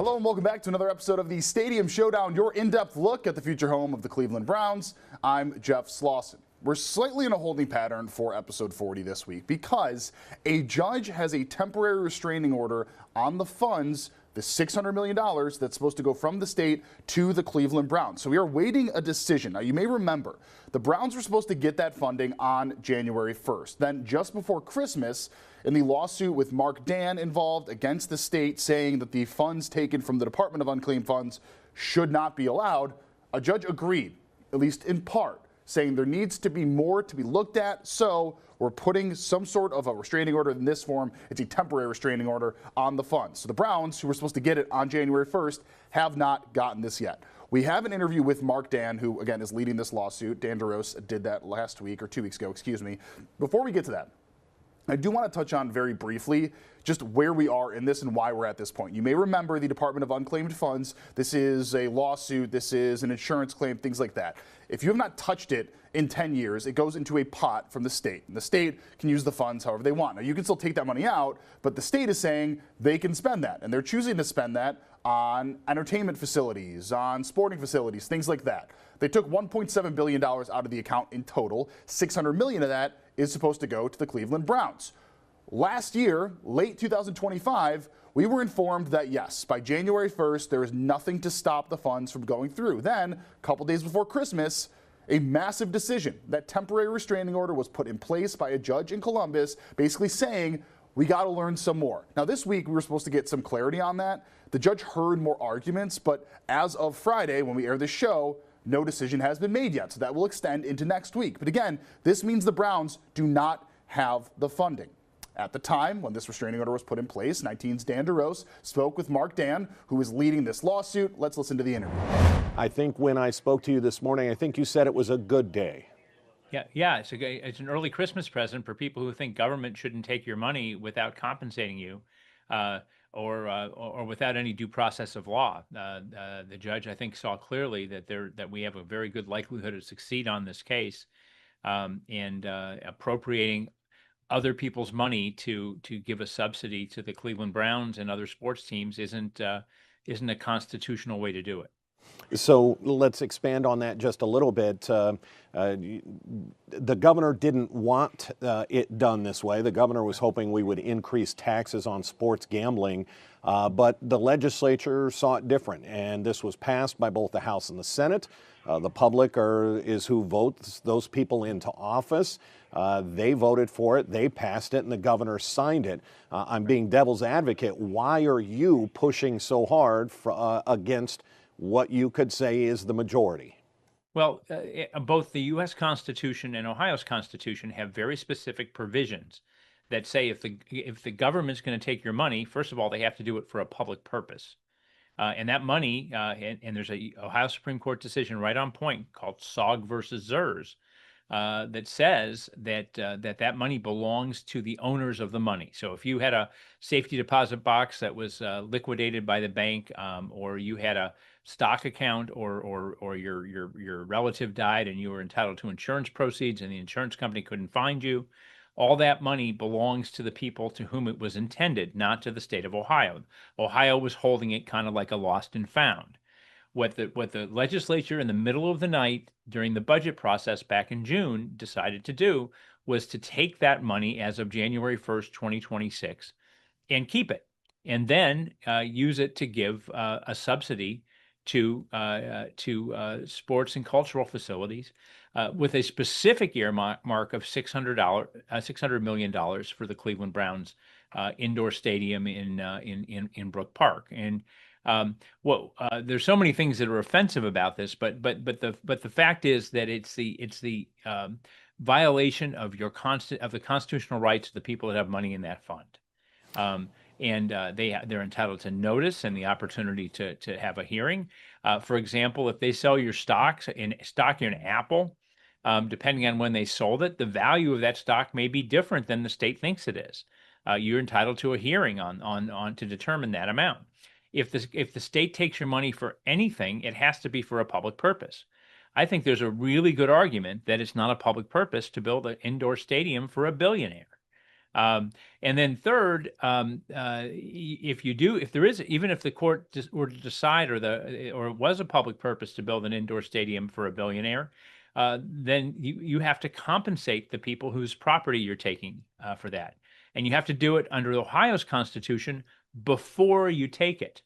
Hello and welcome back to another episode of the Stadium Showdown, your in-depth look at the future home of the Cleveland Browns. I'm Jeff Slauson. We're slightly in a holding pattern for episode 40 this week because a judge has a temporary restraining order on the funds, the $600 million that's supposed to go from the state to the Cleveland Browns. So we are waiting a decision. Now, you may remember the Browns were supposed to get that funding on January 1st. Then just before Christmas, in the lawsuit with Mark Dan involved against the state saying that the funds taken from the Department of Unclaimed Funds should not be allowed, a judge agreed, at least in part, saying there needs to be more to be looked at, so we're putting some sort of a restraining order in this form. It's a temporary restraining order on the funds. So the Browns, who were supposed to get it on January 1st, have not gotten this yet. We have an interview with Mark Dan, who, again, is leading this lawsuit. Dan DeRose did that last week, or 2 weeks ago, excuse me. Before we get to that, I do want to touch on very briefly just where we are in this and why we're at this point. You may remember the Department of Unclaimed Funds. This is a lawsuit. This is an insurance claim, things like that. If you have not touched it in 10 years, it goes into a pot from the state. And the state can use the funds however they want. Now, you can still take that money out, but the state is saying they can spend that. And they're choosing to spend that on entertainment facilities, on sporting facilities, things like that. They took $1.7 billion out of the account in total. $600 million of that is supposed to go to the Cleveland Browns. Last year, late 2025, we were informed that yes, by January 1st, there is nothing to stop the funds from going through. Then, a couple days before Christmas, a massive decision. That temporary restraining order was put in place by a judge in Columbus, basically saying, we got to learn some more. Now, this week, we were supposed to get some clarity on that. The judge heard more arguments, but as of Friday, when we air this show, no decision has been made yet, so that will extend into next week. But again, this means the Browns do not have the funding. At the time when this restraining order was put in place, 19's Dan DeRose spoke with Mark Dan, who is leading this lawsuit. Let's listen to the interview. I think when I spoke to you this morning, I think you said it was a good day. Yeah, it's an early Christmas present for people who think government shouldn't take your money without compensating you. Or without any due process of law. The judge, I think, saw clearly that we have a very good likelihood to succeed on this case, and appropriating other people's money to give a subsidy to the Cleveland Browns and other sports teams isn't a constitutional way to do it. So let's expand on that just a little bit. The governor didn't want it done this way. The governor was hoping we would increase taxes on sports gambling, but the legislature saw it different, and this was passed by both the House and the Senate. The public is who votes those people into office. They voted for it, they passed it, and the governor signed it. I'm being devil's advocate. Why are you pushing so hard against what you could say is the majority? Well, both the U.S. Constitution and Ohio's Constitution have very specific provisions that say if the government's going to take your money, first of all, they have to do it for a public purpose. And that money, and there's a Ohio Supreme Court decision right on point called Sogg versus Zers, that says that money belongs to the owners of the money. So if you had a safety deposit box that was liquidated by the bank, or you had a stock account, or your relative died and you were entitled to insurance proceeds and the insurance company couldn't find you, all that money belongs to the people to whom it was intended, not to the state of Ohio. Ohio was holding it kind of like a lost and found. What the legislature in the middle of the night during the budget process back in June decided to do was to take that money as of January 1st, 2026, and keep it, and then use it to give a subsidy to sports and cultural facilities, with a specific earmark of $600 million for the Cleveland Browns indoor stadium in Brook Park. And there's so many things that are offensive about this, but the fact is that it's the violation of the constitutional rights of the people that have money in that fund. And they're entitled to notice and the opportunity to have a hearing. For example, if they sell your stock in Apple, depending on when they sold it, the value of that stock may be different than the state thinks it is. You're entitled to a hearing on to determine that amount. If the state takes your money for anything, it has to be for a public purpose. I think there's a really good argument that it's not a public purpose to build an indoor stadium for a billionaire. And then third, if there is, even if the court were to decide, or it was a public purpose to build an indoor stadium for a billionaire, then you have to compensate the people whose property you're taking for that, and you have to do it under Ohio's Constitution before you take it.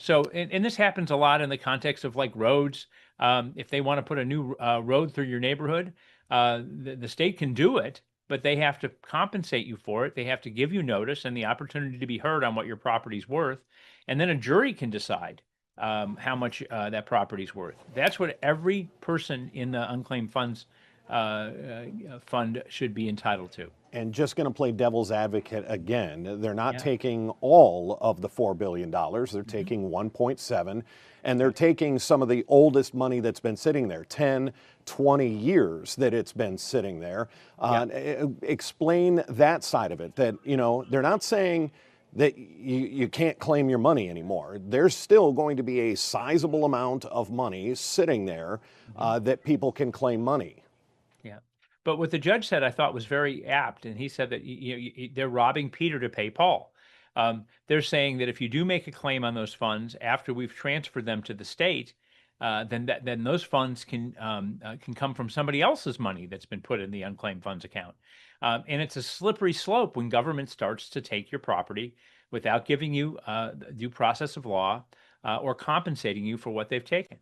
So, and this happens a lot in the context of like roads. If they want to put a new road through your neighborhood, the state can do it, but they have to compensate you for it. They have to give you notice and the opportunity to be heard on what your property's worth. And then a jury can decide how much that property's worth. That's what every person in the unclaimed funds fund should be entitled to. And just going to play devil's advocate again, they're not taking all of the $4 billion. They're taking 1.7, and they're taking some of the oldest money that's been sitting there, 10, 20 years that it's been sitting there. Explain that side of it, that, you know, they're not saying that you can't claim your money anymore. There's still going to be a sizable amount of money sitting there that people can claim money. Yeah. But what the judge said, I thought, was very apt. And he said that they're robbing Peter to pay Paul. They're saying that if you do make a claim on those funds after we've transferred them to the state, then those funds can come from somebody else's money that's been put in the unclaimed funds account. And it's a slippery slope when government starts to take your property without giving you due process of law or compensating you for what they've taken.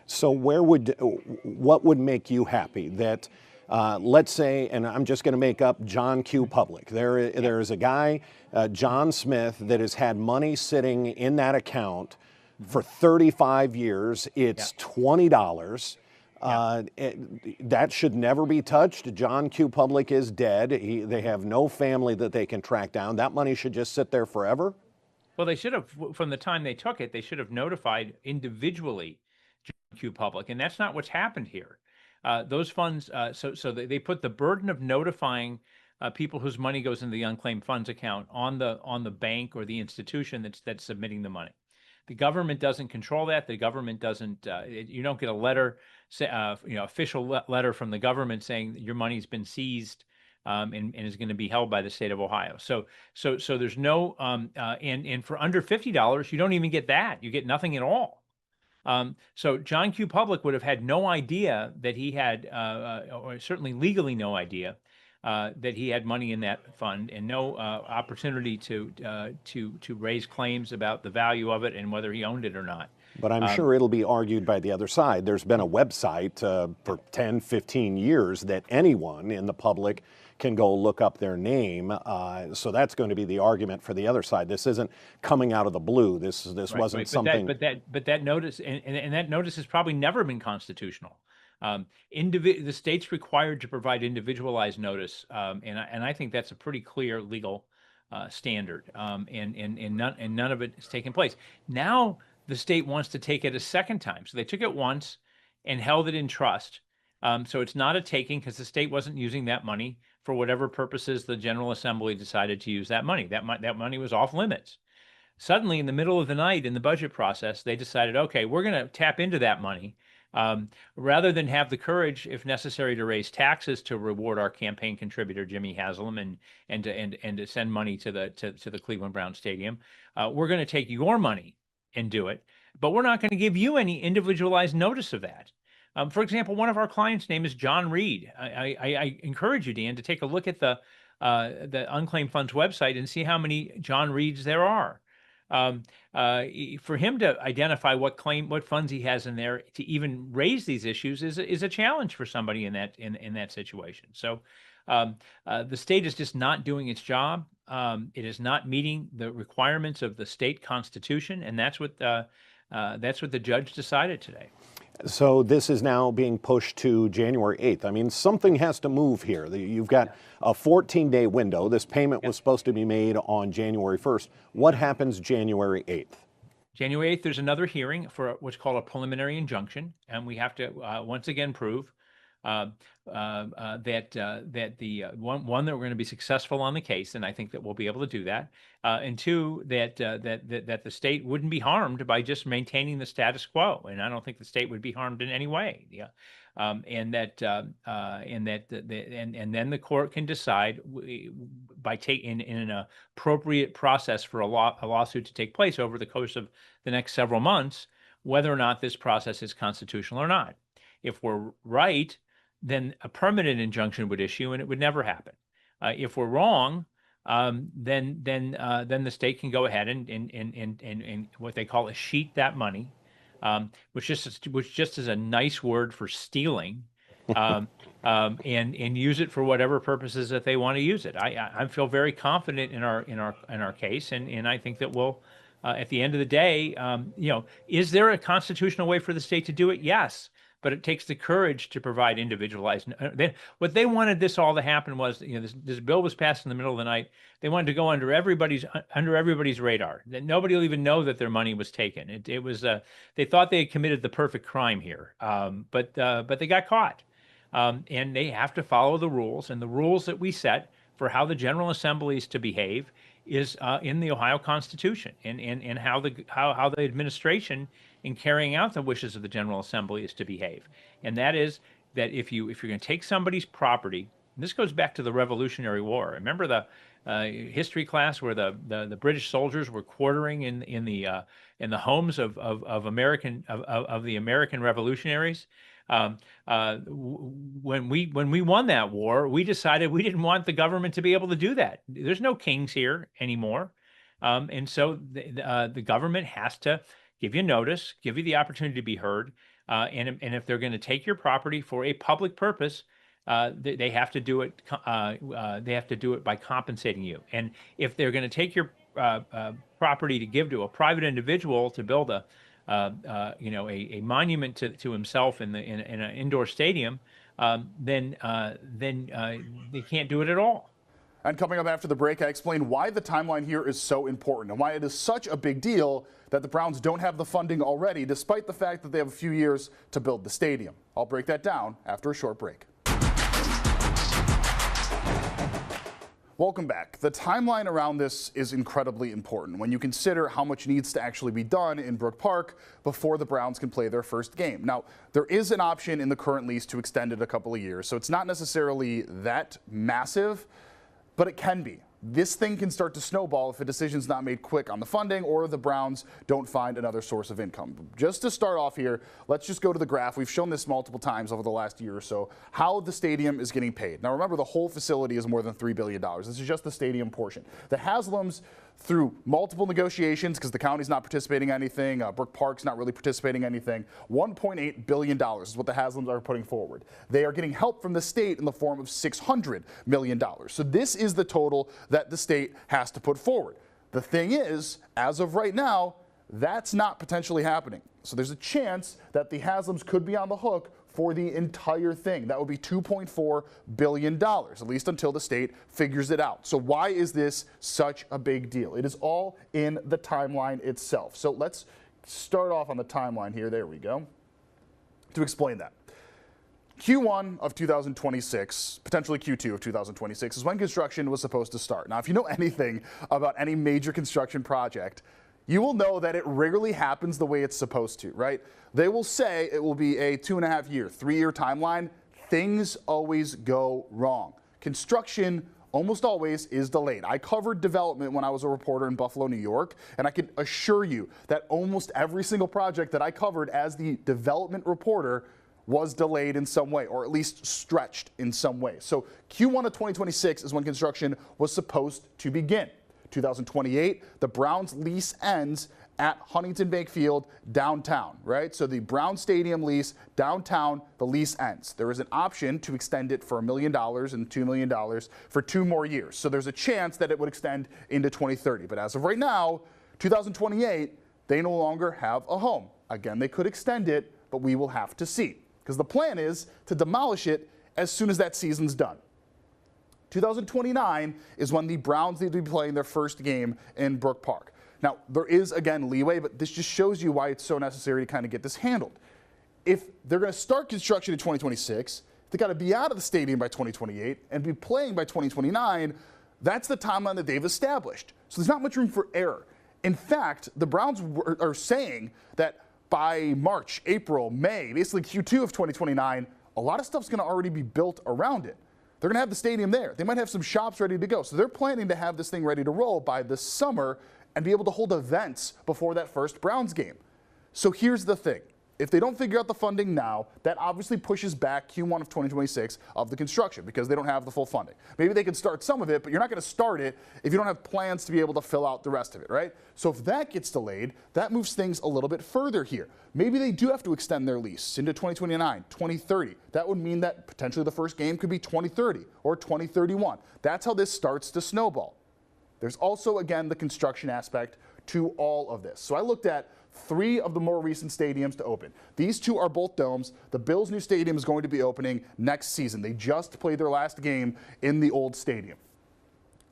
So what would make you happy that, let's say, and I'm just going to make up John Q. Public. There is a guy, John Smith, that has had money sitting in that account for 35 years. It's $20. That should never be touched. John Q. Public is dead. They have no family that they can track down. That money should just sit there forever? Well, they should have, from the time they took it, they should have notified individually John Q. Public, and that's not what's happened here. Those funds, so they put the burden of notifying people whose money goes into the unclaimed funds account on the bank or the institution that's submitting the money. The government doesn't control that. The government doesn't. You don't get a letter, official letter from the government saying that your money's been seized and is going to be held by the state of Ohio. So there's no and for under $50, you don't even get that. You get nothing at all. So John Q. Public would have had no idea that he had, or certainly legally no idea, that he had money in that fund, and no opportunity to raise claims about the value of it and whether he owned it or not. But I'm sure it'll be argued by the other side. There's been a website for 10, 15 years that anyone in the public can go look up their name. So that's going to be the argument for the other side. This isn't coming out of the blue. This wasn't something. But that notice, and that notice has probably never been constitutional. The state's required to provide individualized notice, and I think that's a pretty clear legal standard. And none of it has taken place. Now the state wants to take it a second time. So they took it once and held it in trust. So it's not a taking because the state wasn't using that money for whatever purposes the General Assembly decided to use that money. That money was off limits. Suddenly, in the middle of the night in the budget process, they decided, okay, we're going to tap into that money. Rather than have the courage, if necessary, to raise taxes to reward our campaign contributor Jimmy Haslam and to send money to the Cleveland Browns Stadium, we're going to take your money and do it, but we're not going to give you any individualized notice of that. For example, one of our clients' name is John Reed. I encourage you, Dan, to take a look at the Unclaimed Funds website and see how many John Reeds there are. For him to identify what funds he has in there to even raise these issues is a challenge for somebody in that situation. So the state is just not doing its job. It is not meeting the requirements of the state constitution, and that's what the judge decided today. So this is now being pushed to January 8th. I mean, something has to move here. You've got a 14-day window. This payment was supposed to be made on January 1st. What happens January 8th? January 8th, there's another hearing for what's called a preliminary injunction, and we have to once again prove that the one that we're going to be successful on the case, and I think that we'll be able to do that, and two, that the state wouldn't be harmed by just maintaining the status quo, and I don't think the state would be harmed in any way. Yeah. And then the court can decide by in an appropriate process for a lawsuit to take place over the course of the next several months, whether or not this process is constitutional or not. If we're right, then a permanent injunction would issue and it would never happen. If we're wrong, then the state can go ahead and what they call sheet that money, which just is a nice word for stealing, and use it for whatever purposes that they want to use it. I feel very confident in our case, and I think that we'll. At the end of the day, is there a constitutional way for the state to do it? Yes, but it takes the courage to provide individualized. What they wanted this all to happen was, this bill was passed in the middle of the night. They wanted to go under everybody's radar. That nobody will even know that their money was taken. It was they thought they had committed the perfect crime here, but they got caught, and they have to follow the rules, and the rules that we set for how the General Assembly is to behave is in the Ohio Constitution, and how the administration in carrying out the wishes of the General Assembly is to behave. And that is that if you're going to take somebody's property, and this goes back to the Revolutionary War. Remember the history class where the British soldiers were quartering in the homes of the American revolutionaries. When we won that war, we decided we didn't want the government to be able to do that. There's no kings here anymore, and so the government has to give you notice, give you the opportunity to be heard, and if they're going to take your property for a public purpose, they have to do it. They have to do it by compensating you. And if they're going to take your property to give to a private individual to build a monument to himself in an indoor stadium, then they can't do it at all. And coming up after the break, I explain why the timeline here is so important and why it is such a big deal that the Browns don't have the funding already, despite the fact that they have a few years to build the stadium. I'll break that down after a short break. Welcome back. The timeline around this is incredibly important when you consider how much needs to actually be done in Brook Park before the Browns can play their first game. Now, there is an option in the current lease to extend it a couple of years, so it's not necessarily that massive, but it can be. This thing can start to snowball if a decision's not made quick on the funding or the Browns don't find another source of income. Just to start off here, let's just go to the graph. We've shown this multiple times over the last year or so, how the stadium is getting paid. Now remember, the whole facility is more than $3 billion. This is just the stadium portion. The Haslams, through multiple negotiations, because the county's not participating in anything, Brook Park's not really participating in anything, $1.8 billion is what the Haslams are putting forward. They are getting help from the state in the form of $600 million. So this is the total that the state has to put forward. The thing is, as of right now, that's not potentially happening. So there's a chance that the Haslams could be on the hook for the entire thing. That would be $2.4 billion, at least until the state figures it out. So why is this such a big deal? It is all in the timeline itself. So let's start off on the timeline here. There we go. To explain that. Q1 of 2026, potentially Q2 of 2026, is when construction was supposed to start. Now, if you know anything about any major construction project, you will know that it rarely happens the way it's supposed to, right? They will say it will be a 2.5-year, 3-year timeline. Things always go wrong. Construction almost always is delayed. I covered development when I was a reporter in Buffalo, New York, and I can assure you that almost every single project that I covered as the development reporter was delayed in some way, or at least stretched in some way. So Q1 of 2026 is when construction was supposed to begin. 2028, the Browns lease ends at Huntington Bank Field downtown, right? So the Brown Stadium lease downtown, the lease ends. There is an option to extend it for $1 million and $2 million for 2 more years. So there's a chance that it would extend into 2030. But as of right now, 2028, they no longer have a home. Again, they could extend it, but we will have to see, because the plan is to demolish it as soon as that season's done. 2029 is when the Browns need to be playing their first game in Brook Park. Now, there is, again, leeway, but this just shows you why it's so necessary to kind of get this handled. If they're going to start construction in 2026, They got to be out of the stadium by 2028 and be playing by 2029. That's the timeline that they've established. So there's not much room for error. In fact, the Browns are saying that by March, April, May, basically Q2 of 2029, a lot of stuff's going to already be built around it. They're going to have the stadium there. They might have some shops ready to go. So they're planning to have this thing ready to roll by this summer and be able to hold events before that first Browns game. So here's the thing. If they don't figure out the funding now, that obviously pushes back Q1 of 2026 of the construction because they don't have the full funding. Maybe they can start some of it, but you're not going to start it if you don't have plans to be able to fill out the rest of it, right? So if that gets delayed, that moves things a little bit further here. Maybe they do have to extend their lease into 2029, 2030. That would mean that potentially the first game could be 2030 or 2031. That's how this starts to snowball. There's also, again, the construction aspect to all of this. So I looked at 3 of the more recent stadiums to open. These 2 are both domes. The Bills' new stadium is going to be opening next season. They just played their last game in the old stadium.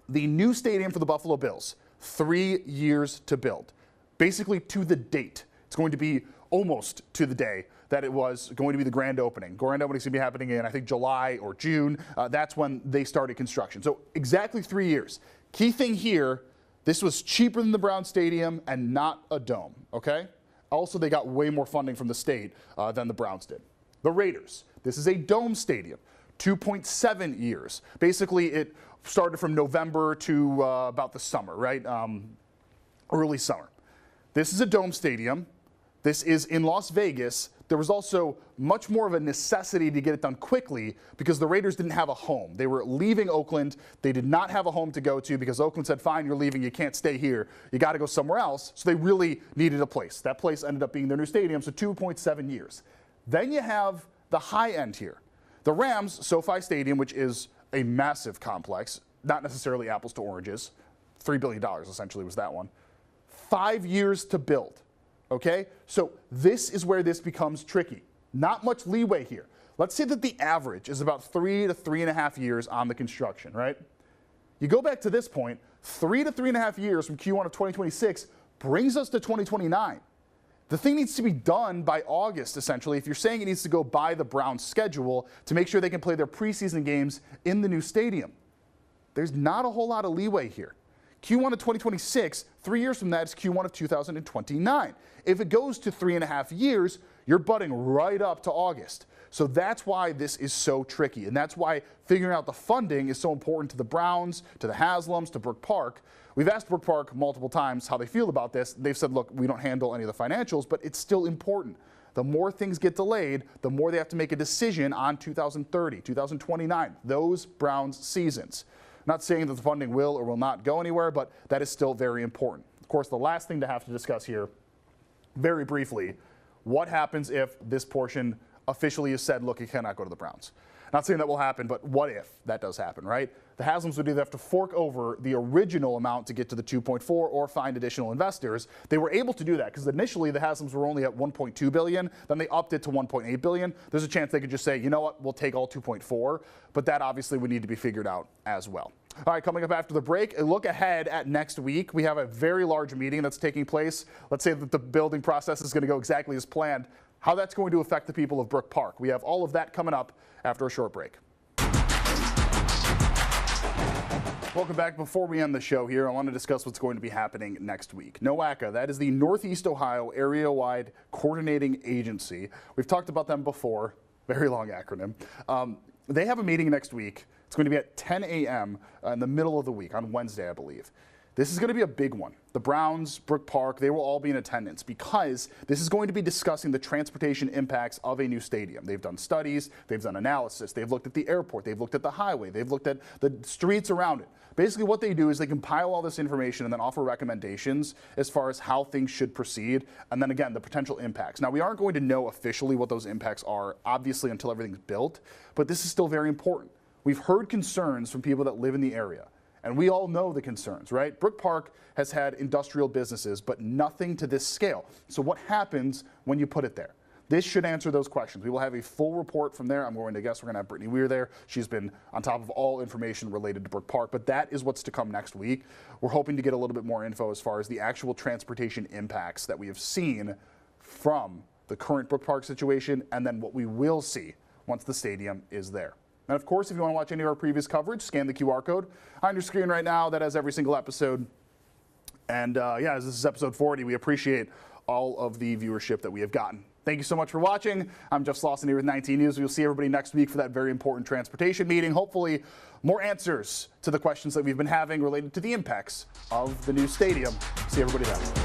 The new stadium for the Buffalo Bills, 3 years to build. Basically to the date. It's going to be almost to the day that it was going to be the grand opening. Grand opening is going to be happening in, I think, July or June. That's when they started construction. So exactly 3 years. Key thing here, this was cheaper than the Brown Stadium and not a dome, okay? Also, they got way more funding from the state than the Browns did. The Raiders, this is a dome stadium, 2.7 years. Basically, it started from November to about the summer, right? Early summer. This is a dome stadium. This is in Las Vegas. There was also much more of a necessity to get it done quickly because the Raiders didn't have a home. They were leaving Oakland. They did not have a home to go to because Oakland said, fine, you're leaving. You can't stay here. You got to go somewhere else. So they really needed a place. That place ended up being their new stadium, so 2.7 years. Then you have the high end here. The Rams, SoFi Stadium, which is a massive complex, not necessarily apples to oranges. $3 billion essentially was that one. 5 years to build. Okay, so this is where this becomes tricky. Not much leeway here. Let's say that the average is about 3 to 3.5 years on the construction, right? You go back to this point, 3 to 3.5 years from Q1 of 2026 brings us to 2029. The thing needs to be done by August, essentially, if you're saying it needs to go by the Browns' schedule to make sure they can play their preseason games in the new stadium. There's not a whole lot of leeway here. Q1 of 2026, 3 years from that is Q1 of 2029. If it goes to 3.5 years, you're butting right up to August. So that's why this is so tricky. And that's why figuring out the funding is so important to the Browns, to the Haslams, to Brook Park. We've asked Brook Park multiple times how they feel about this. They've said, look, we don't handle any of the financials, but it's still important. The more things get delayed, the more they have to make a decision on 2030, 2029, those Browns seasons. Not saying that the funding will or will not go anywhere, but that is still very important. Of course, the last thing to have to discuss here, very briefly, what happens if this portion officially is said, look, it cannot go to the Browns? Not saying that will happen, but what if that does happen, right? The Haslams would either have to fork over the original amount to get to the 2.4 or find additional investors. They were able to do that because initially the Haslams were only at 1.2 billion, then they upped it to 1.8 billion. There's a chance they could just say, you know what, we'll take all 2.4, but that obviously would need to be figured out as well. All right, coming up after the break, a look ahead at next week. We have a very large meeting that's taking place. Let's say that the building process is going to go exactly as planned. How that's going to affect the people of Brook Park. We have all of that coming up after a short break. Welcome back. Before we end the show here, I want to discuss what's going to be happening next week. NOACA, that is the Northeast Ohio Area-Wide Coordinating Agency. We've talked about them before. Very long acronym. They have a meeting next week. It's going to be at 10 a.m. In the middle of the week, on Wednesday, I believe. This is going to be a big one. The Browns, Brook Park, they will all be in attendance because this is going to be discussing the transportation impacts of a new stadium. They've done studies, they've done analysis, they've looked at the airport, they've looked at the highway, they've looked at the streets around it. Basically what they do is they compile all this information and then offer recommendations as far as how things should proceed, and then again, the potential impacts. Now, we aren't going to know officially what those impacts are, obviously, until everything's built, but this is still very important. We've heard concerns from people that live in the area. And we all know the concerns, right? Brook Park has had industrial businesses, but nothing to this scale. So what happens when you put it there? This should answer those questions. We will have a full report from there. I'm going to guess we're going to have Brittany Weir there. She's been on top of all information related to Brook Park, but that is what's to come next week. We're hoping to get a little bit more info as far as the actual transportation impacts that we have seen from the current Brook Park situation, and then what we will see once the stadium is there. And of course, if you want to watch any of our previous coverage, scan the QR code on your screen right now. That has every single episode. And yeah, as this is episode 40, we appreciate all of the viewership that we have gotten. Thank you so much for watching. I'm Jeff Slauson here with 19 News. We'll see everybody next week for that very important transportation meeting. Hopefully, more answers to the questions that we've been having related to the impacts of the new stadium. See everybody then.